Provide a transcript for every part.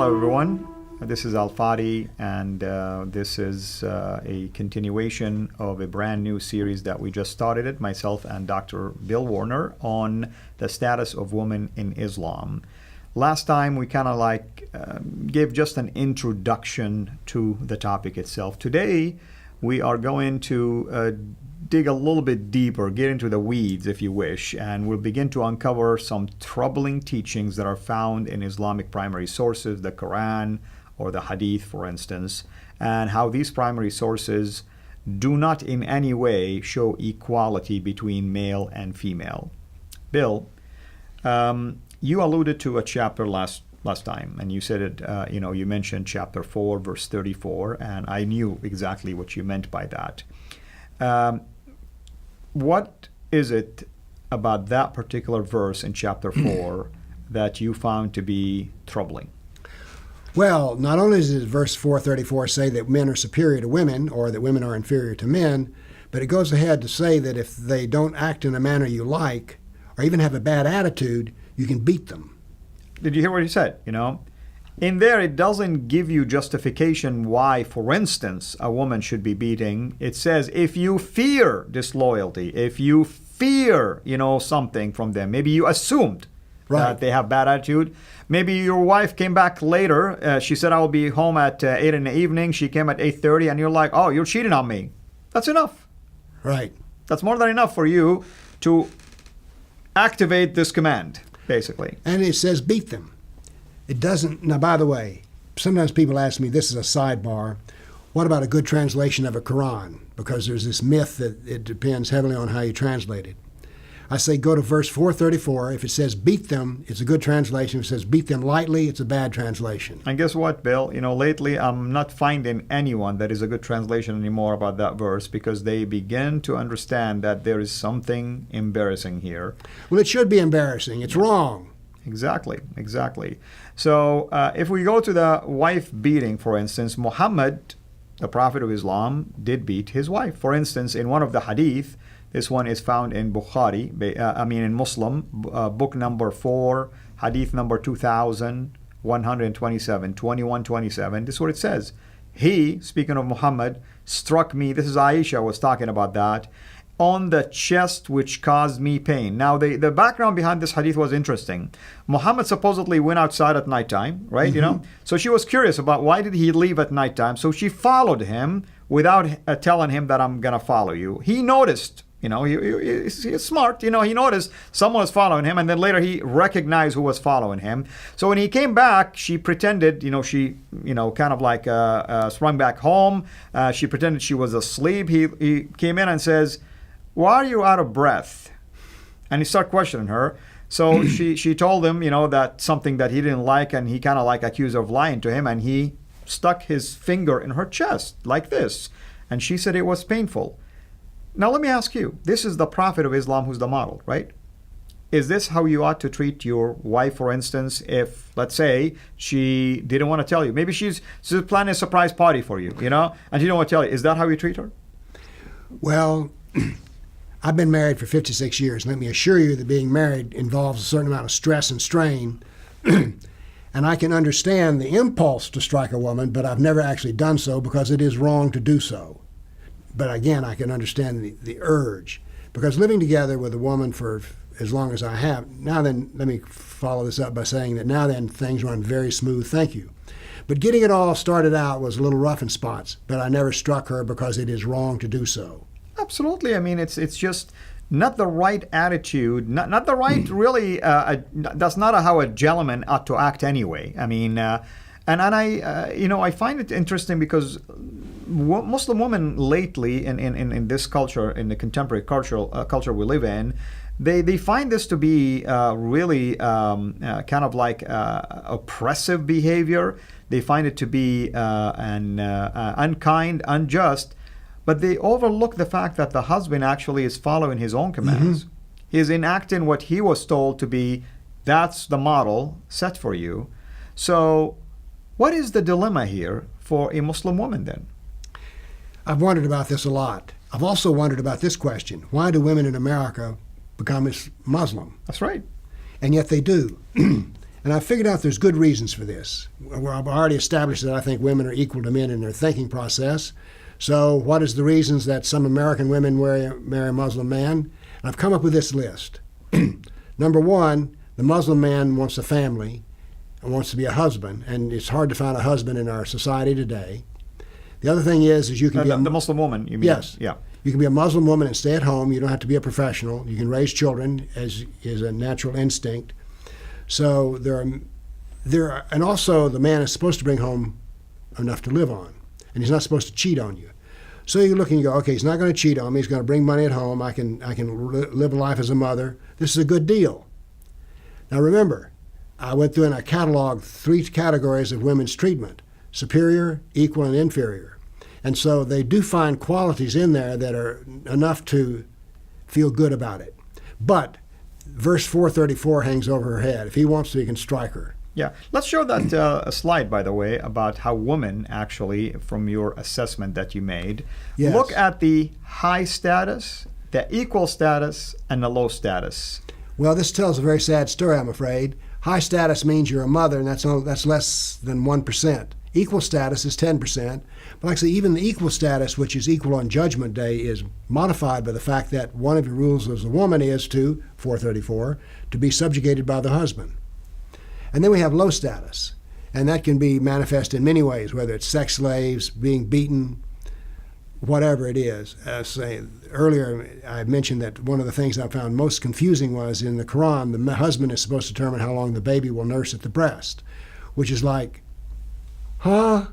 Hello, everyone. This is Al Fadi, and this is a continuation of a brand new series that we just started it, myself and Dr. Bill Warner, on the status of women in Islam. Last time we kind of gave just an introduction to the topic itself. Today we are going to dig a little bit deeper, get into the weeds if you wish, and we'll begin to uncover some troubling teachings that are found in Islamic primary sources, the Quran or the Hadith, for instance, and how these primary sources do not in any way show equality between male and female. Bill, you alluded to a chapter last time, and you said it. You mentioned chapter 4, verse 34, and I knew exactly what you meant by that. What is it about that particular verse in chapter 4 that you found to be troubling? Well, not only does verse 434 say that men are superior to women or that women are inferior to men, but it goes ahead to say that if they don't act in a manner you like or even have a bad attitude, you can beat them. Did you hear what he said? In there, it doesn't give you justification why, for instance, a woman should be beating. It says if you fear disloyalty, if you fear, something from them, maybe you assumed that they have bad attitude. Maybe your wife came back later. She said, I will be home at 8 in the evening. She came at 8:30, and you're like, oh, you're cheating on me. That's enough. Right. That's more than enough for you to activate this command, basically. And it says beat them. It doesn't. Now, by the way, sometimes people ask me, this is a sidebar, what about a good translation of a Quran? Because there's this myth that it depends heavily on how you translate it. I say go to verse 434. If it says beat them, it's a good translation. If it says beat them lightly, it's a bad translation. And guess what, Bill? Lately I'm not finding anyone that is a good translation anymore about that verse, because they begin to understand that there is something embarrassing here. Well, it should be embarrassing. It's wrong. Exactly. So if we go to the wife beating, for instance, Muhammad, the Prophet of Islam, did beat his wife. For instance, in one of the hadith, this one is found in Bukhari, in Muslim, book number 4, hadith number 2127, 2127. This is what it says. He, speaking of Muhammad, struck me, this is Aisha was talking about that, on the chest, which caused me pain. Now, the background behind this hadith was interesting. Muhammad supposedly went outside at nighttime, right? Mm-hmm. So she was curious about why did he leave at nighttime. So she followed him without telling him that I'm going to follow you. He noticed, he's smart. He noticed someone was following him, and then later he recognized who was following him. So when he came back, she pretended, she sprung back home. She pretended she was asleep. He came in and says, why are you out of breath? And he started questioning her. So she told him, that something that he didn't like, and he kind of accused her of lying to him, and he stuck his finger in her chest like this. And she said it was painful. Now let me ask you, this is the Prophet of Islam who's the model, right? Is this how you ought to treat your wife, for instance, if, let's say, she didn't want to tell you? Maybe she's planning a surprise party for you, and she didn't want to tell you. Is that how you treat her? Well, I've been married for 56 years. Let me assure you that being married involves a certain amount of stress and strain. And I can understand the impulse to strike a woman, but I've never actually done so because it is wrong to do so. But again, I can understand the urge. Because living together with a woman for as long as I have, now then, let me follow this up by saying that now then things run very smooth, thank you. But getting it all started out was a little rough in spots, but I never struck her because it is wrong to do so. Absolutely. It's just not the right attitude, not the right really. That's not how a gentleman ought to act anyway. I find it interesting because Muslim women lately in this culture, in the contemporary culture we live in, they find this to be really oppressive behavior. They find it to be unkind, unjust. But they overlook the fact that the husband actually is following his own commands. Mm-hmm. He is enacting what he was told to be, that's the model set for you. So what is the dilemma here for a Muslim woman then? I've wondered about this a lot. I've also wondered about this question. Why do women in America become Muslim? That's right. And yet they do. And I figured out there's good reasons for this. Well, I've already established that I think women are equal to men in their thinking process. So what is the reasons that some American women marry a Muslim man? I've come up with this list. Number one, the Muslim man wants a family and wants to be a husband, and it's hard to find a husband in our society today. The other thing is you can be the Muslim woman, you mean? Yes. Yeah. You can be a Muslim woman and stay at home. You don't have to be a professional. You can raise children as is a natural instinct. So and also the man is supposed to bring home enough to live on, and he's not supposed to cheat on you. So you look and you go, okay, he's not going to cheat on me. He's going to bring money at home. I can live a life as a mother. This is a good deal. Now remember, I went through and I cataloged 3 categories of women's treatment: superior, equal, and inferior. And so they do find qualities in there that are enough to feel good about it. But verse 434 hangs over her head. If he wants to, he can strike her. Yeah. Let's show that a slide, by the way, about how women actually, from your assessment that you made, Yes. look at the high status, the equal status, and the low status. Well, this tells a very sad story, I'm afraid. High status means you're a mother, and that's less than 1%. Equal status is 10%. But like I say, even the equal status, which is equal on Judgment Day, is modified by the fact that one of your rules as a woman is 434, to be subjugated by the husband. And then we have low status, and that can be manifest in many ways, whether it's sex slaves, being beaten, whatever it is. Earlier, I mentioned that one of the things I found most confusing was in the Quran, the husband is supposed to determine how long the baby will nurse at the breast, which is like, huh?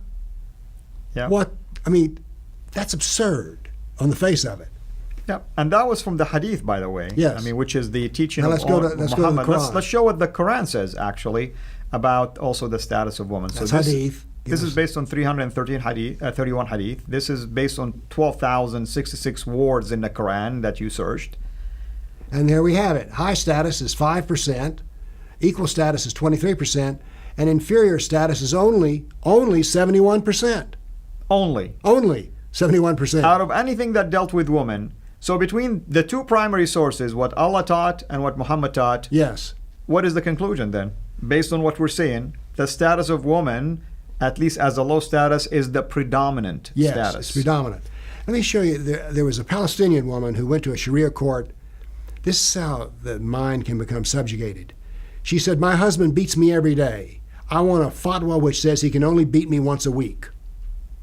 Yeah. What? I mean, that's absurd on the face of it. Yeah, and that was from the Hadith, by the way. Yes. I mean, which is the teaching Now of let's go to the Muhammad. Quran. Let's show what the Quran says, actually, about also the status of women. That's so this, Hadith. This is based on 313 hadith, 31 Hadith. This is based on 12,066 words in the Quran that you searched. And there we have it. High status is 5%, equal status is 23%, and inferior status is only 71%. Only. Only 71%. Out of anything that dealt with women. So between the 2 primary sources, what Allah taught and what Muhammad taught, Yes. what is the conclusion then? Based on what we're seeing, the status of woman, at least as a low status, is the predominant Yes, status. it's predominant. Let me show you. There was a Palestinian woman who went to a Sharia court. This is how the mind can become subjugated. She said, "My husband beats me every day. I want a fatwa which says he can only beat me once a week."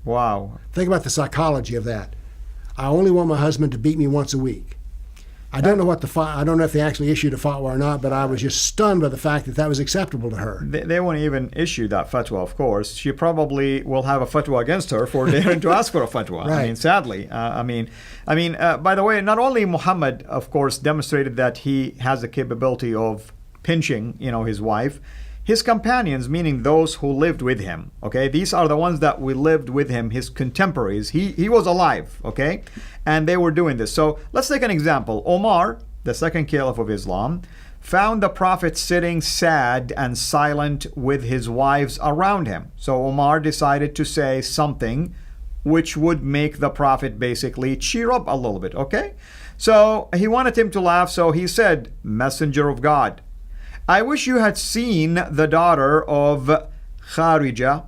Wow. Think about the psychology of that. I only want my husband to beat me once a week. I don't know I don't know if they actually issued a fatwa or not, but I was just stunned by the fact that that was acceptable to her. They won't even issue that fatwa, of course. She probably will have a fatwa against her for daring to ask for a fatwa. Right. I mean, sadly. By the way, not only Muhammad, of course, demonstrated that he has the capability of pinching, his wife. His companions, meaning those who lived with him, okay? These are the ones that we lived with him, his contemporaries. He was alive, okay? And they were doing this. So let's take an example. Omar, the second caliph of Islam, found the Prophet sitting sad and silent with his wives around him. So Omar decided to say something which would make the Prophet basically cheer up a little bit, okay? So he wanted him to laugh, so he said, "Messenger of God, I wish you had seen the daughter of Kharija,"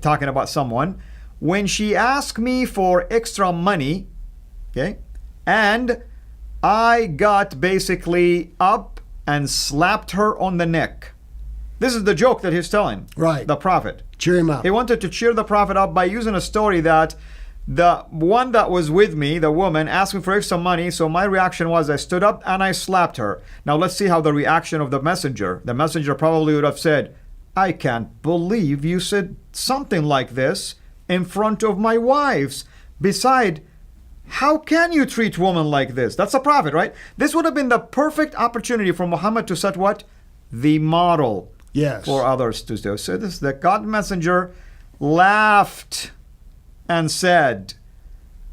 talking about someone, "when she asked me for extra money, okay, and I got basically up and slapped her on the neck." This is the joke that he's telling Right. the Prophet. Cheer him up. He wanted to cheer the Prophet up by using a story that the one that was with me, the woman, asked me for extra money, so my reaction was I stood up and I slapped her. Now let's see how the reaction of the messenger. The messenger probably would have said, "I can't believe you said something like this in front of my wives. Beside, how can you treat women like this?" That's the Prophet, right? This would have been the perfect opportunity for Muhammad to set what? The model. Yes. For others to do. So this, the God messenger laughed and said,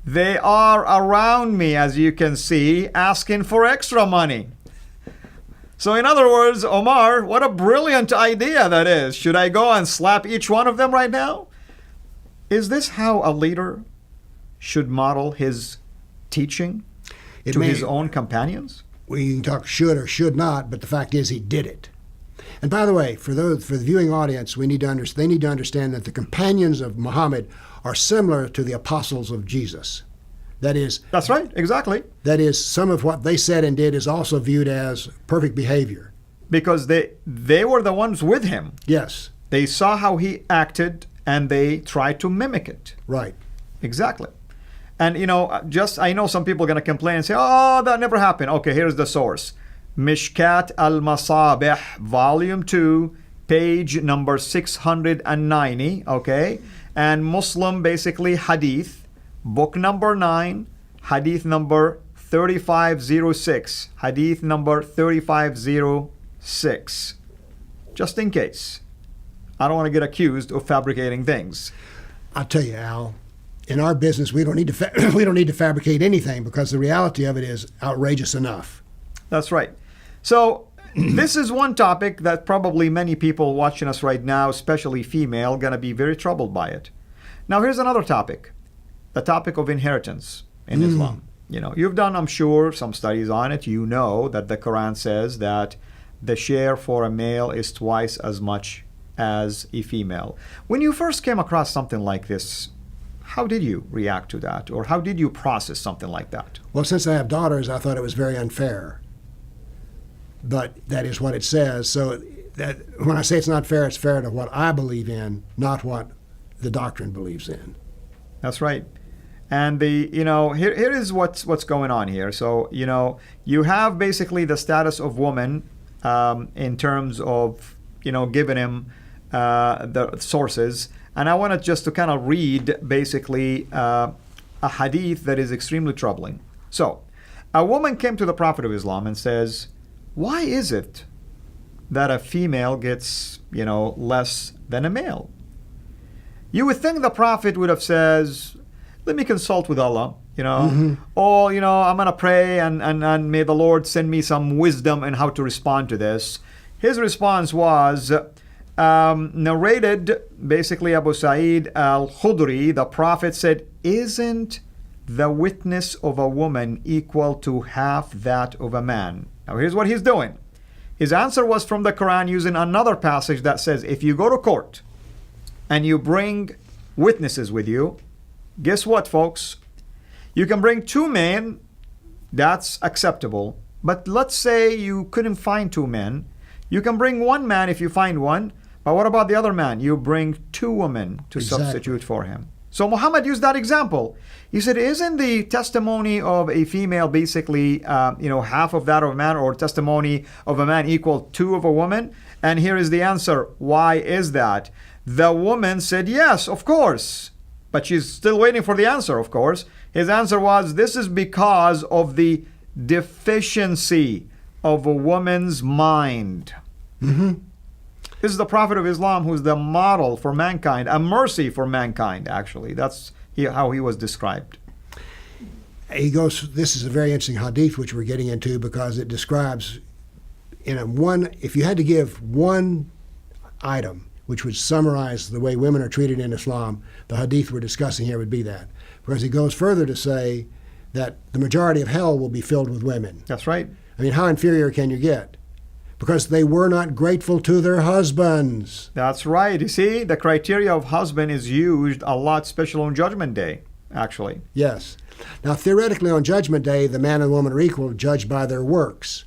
"They are around me, as you can see, asking for extra money." So in other words, Omar, what a brilliant idea that is. Should I go and slap each one of them right now? Is this how a leader should model his teaching to his own companions? We can talk should or should not, but the fact is he did it. And by the way, for the viewing audience, they need to understand that the companions of Muhammad are similar to the apostles of Jesus. That's right, exactly. That is, some of what they said and did is also viewed as perfect behavior. Because they were the ones with him. Yes. They saw how he acted and they tried to mimic it. Right. Exactly. And I know some people are going to complain and say, oh, that never happened. Okay, here's the source. Mishkat al-Masabih, volume 2, page number 690, okay? And Muslim, basically, hadith, book number 9, hadith number 3506. Hadith number 3506. Just in case. I don't want to get accused of fabricating things. I'll tell you, Al, in our business, we don't need to fabricate anything because the reality of it is outrageous enough. That's right. So this is one topic that probably many people watching us right now, especially female, going to be very troubled by it. Now, here's another topic, the topic of inheritance in Islam. You've done, I'm sure, some studies on it. You know that the Quran says that the share for a male is twice as much as a female. When you first came across something like this, how did you react to that? Or how did you process something like that? Well, since I have daughters, I thought it was very unfair. But that is what it says. So that when I say it's not fair, it's fair to what I believe in, not what the doctrine believes in. That's right. And here is what's going on here. So, you have basically the status of woman in terms of, giving him the sources. And I wanted just to kind of read basically a hadith that is extremely troubling. So, a woman came to the Prophet of Islam and says, why is it that a female gets, less than a male? You would think the Prophet would have says, let me consult with Allah, or, I'm going to pray and may the Lord send me some wisdom in how to respond to this. His response was, narrated, basically Abu Sa'id al-Khudri, the Prophet said, isn't the witness of a woman equal to half that of a man? Now here's what he's doing. His answer was from the Quran using another passage that says, if you go to court and you bring witnesses with you, guess what, folks? You can bring 2 men, that's acceptable. But let's say you couldn't find 2 men. You can bring 1 man if you find one. But what about the other man? You bring 2 women to substitute for him. So Muhammad used that example. He said, isn't the testimony of a female basically, half of that of a man, or testimony of a man equal 2 of a woman? And here is the answer. Why is that? The woman said, yes, of course. But she's still waiting for the answer, of course. His answer was, this is because of the deficiency of a woman's mind. Mm-hmm. This is the Prophet of Islam who's the model for mankind, a mercy for mankind, actually. That's how he was described. This is a very interesting hadith which we're getting into because it describes if you had to give one item which would summarize the way women are treated in Islam, the hadith we're discussing here would be that. Because he goes further to say that the majority of hell will be filled with women. That's right. I mean, how inferior can you get? Because they were not grateful to their husbands. That's right. You see, the criteria of husband is used a lot, especially on Judgment Day, actually. Yes. Now, theoretically, on Judgment Day, the man and woman are equal, judged by their works.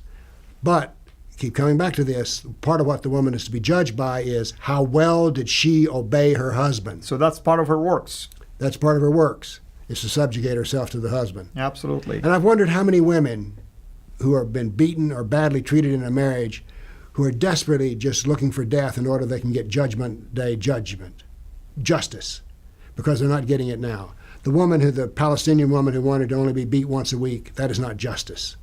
But, keep coming back to this, part of what the woman is to be judged by is how well did she obey her husband. So that's part of her works. That's part of her works, is to subjugate herself to the husband. Absolutely. And I've wondered how many women who have been beaten or badly treated in a marriage who are desperately just looking for death in order they can get Judgment Day justice, because they're not getting it now. The Palestinian woman who wanted to only be beat once a week, that is not justice.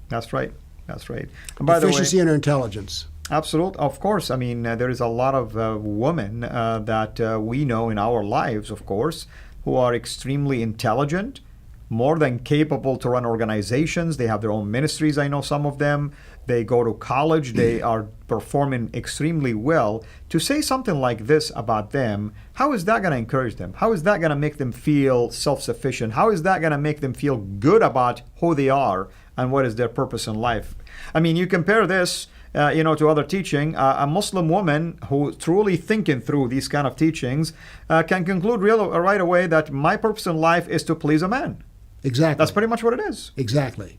That's right. That's right. And by Deficiency the way, in her intelligence. Absolutely. Of course. I mean, there is a lot of women that we know in our lives, of course, who are extremely intelligent, more than capable to run organizations. They have their own ministries. I know some of them. They go to college. They are performing extremely well. To say something like this about them, how is that going to encourage them? How is that going to make them feel self-sufficient? How is that going to make them feel good about who they are and what is their purpose in life? I mean, you compare this to other teaching, a Muslim woman who truly thinking through these kind of teachings can conclude right away that my purpose in life is to please a man. Exactly. That's pretty much what it is. Exactly.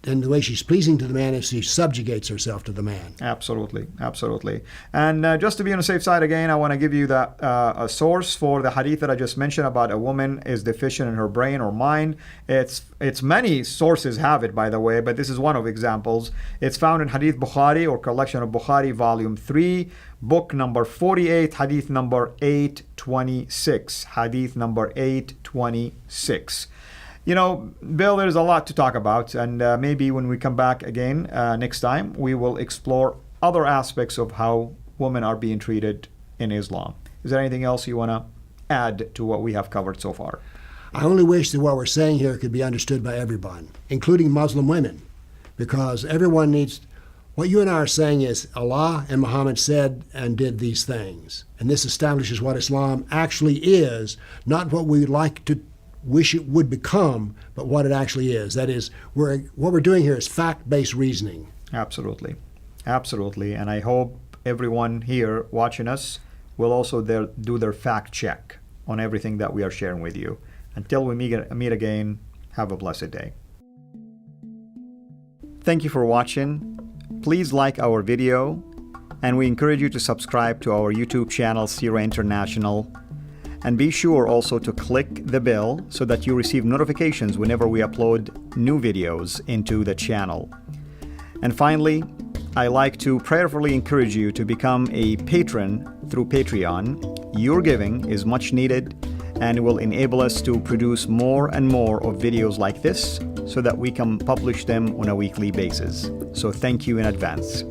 And the way she's pleasing to the man is she subjugates herself to the man. Absolutely, absolutely. And just to be on the safe side again, I want to give you a source for the hadith that I just mentioned about a woman is deficient in her brain or mind. It's many sources have it, by the way, but this is one of examples. It's found in Hadith Bukhari or collection of Bukhari, volume 3, book number 48, hadith number 826. Hadith number 826. Bill, there's a lot to talk about, and maybe when we come back again next time, we will explore other aspects of how women are being treated in Islam. Is there anything else you want to add to what we have covered so far? I only wish that what we're saying here could be understood by everyone, including Muslim women, because everyone needs. What you and I are saying is Allah and Muhammad said and did these things, and this establishes what Islam actually is, not what we like to wish it would become, but what it actually is. That is, what we're doing here is fact-based reasoning. Absolutely. Absolutely. And I hope everyone here watching us will also do their fact check on everything that we are sharing with you. Until we meet again, have a blessed day. Thank you for watching. Please like our video, and we encourage you to subscribe to our YouTube channel, Seerah International. And be sure also to click the bell so that you receive notifications whenever we upload new videos into the channel. And finally, I like to prayerfully encourage you to become a patron through Patreon. Your giving is much needed and will enable us to produce more and more of videos like this so that we can publish them on a weekly basis. So thank you in advance.